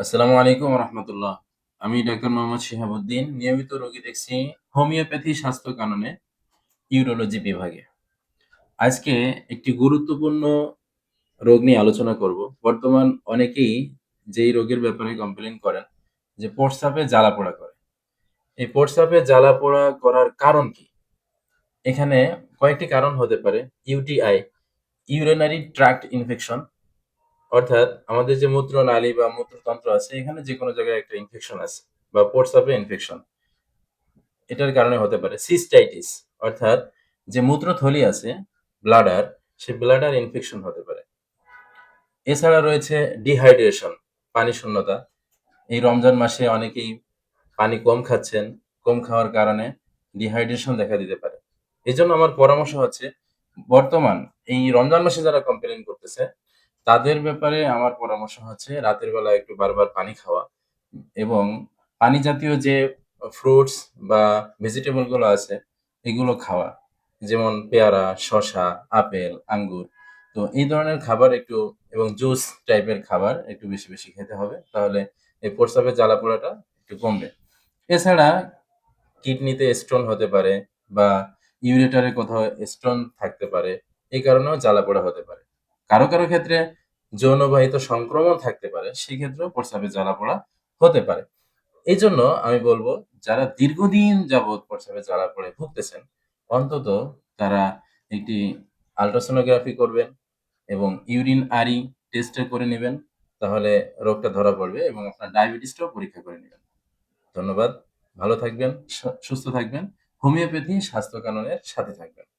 আসসালামু আলাইকুম রহমতুল্লাহ। আমি ডাক্তার মোহাম্মদ শিহাবুদ্দিন। নিয়মিত রোগী দেখছি হোমিওপ্যাথি স্বাস্থ্য কাননে ইউরোলজি বিভাগে। আজকে একটি গুরুত্বপূর্ণ রোগ নিয়ে আলোচনা করব। বর্তমান অনেকেই যেই রোগের ব্যাপারে কমপ্লেইন করেন যে প্রস্রাবে জ্বালা-পোড়া করে। এই প্রস্রাবে জ্বালা-পোড়া করার কারণ কি? এখানে কয়েকটি কারণ হতে পারে। ইউটিআই, ইউরিনারি ট্র্যাক্ট ইনফেকশন, অর্থাৎ আমাদের যে মূত্রনালী বা মূত্রতন্ত্র আছে এখানে যেকোনো জায়গায় একটা ইনফেকশন আছে বা প্রস্রাবে ইনফেকশন। এটার কারণে হতে পারে সিস্টাইটিস, অর্থাৎ যে মূত্রথলি আছে ব্লাডার, সে ব্লাডার ইনফেকশন হতে পারে। এছাড়া রয়েছে ডিহাইড্রেশন, পানি শূন্যতা। এই রমজান মাসে অনেকেই পানি কম খাচ্ছেন, কম খাওয়ার কারণে ডিহাইড্রেশন দেখা দিতে পারে। এজন্য আমার পরামর্শ হচ্ছে বর্তমান এই রমজান মাসে যারা কমপ্লেইন করতেছে তাদের ব্যাপারে আমার পরামর্শ হচ্ছে রাতের বেলা একটু বারবার পানি খাওয়া এবং পানি জাতীয় যে ফ্রুটস বা ভেজিটেবল গুলো আছে এগুলো খাওয়া। যেমন পেয়ারা, শসা, আপেল, আঙ্গুর। তো এই ধরনের খাবার একটু এবং জুস টাইপের খাবার একটু বেশি, বেশি খেতে হবে। তাহলে এই প্রস্রাবের জ্বালা-পোড়াটা একটু কমবে। এছাড়া কিডনিতে স্টোন হতে পারে বা ইউরেটারে কোথাও স্টোন থাকতে পারে। এই কারণেও জ্বালা-পোড়া হতে পারে। কারো, কারো ক্ষেত্রে যৌনবাহিত সংক্রমণ থাকতে পারে। সেক্ষেত্রেও প্রস্রাবে জ্বালা-পোড়া হতে পারে। এইজন্য আমি বলব যারা দীর্ঘদিন যাবৎ প্রস্রাবে জ্বালা-পোড়ায় ভুগতেছেন, অন্তত তারা একটি আল্ট্রাসোনোগ্রাফি করবেন এবং ইউরিনারি টেস্টটা করে নিবেন। তাহলে রোগটা ধরা পড়বে এবং আপনার ডায়াবেটিসটাও পরীক্ষা করে নিবেন। ধন্যবাদ। ভালো থাকবেন, সুস্থ থাকবেন। হোমিওপ্যাথি স্বাস্থ্য কাননের সাথে থাকবেন।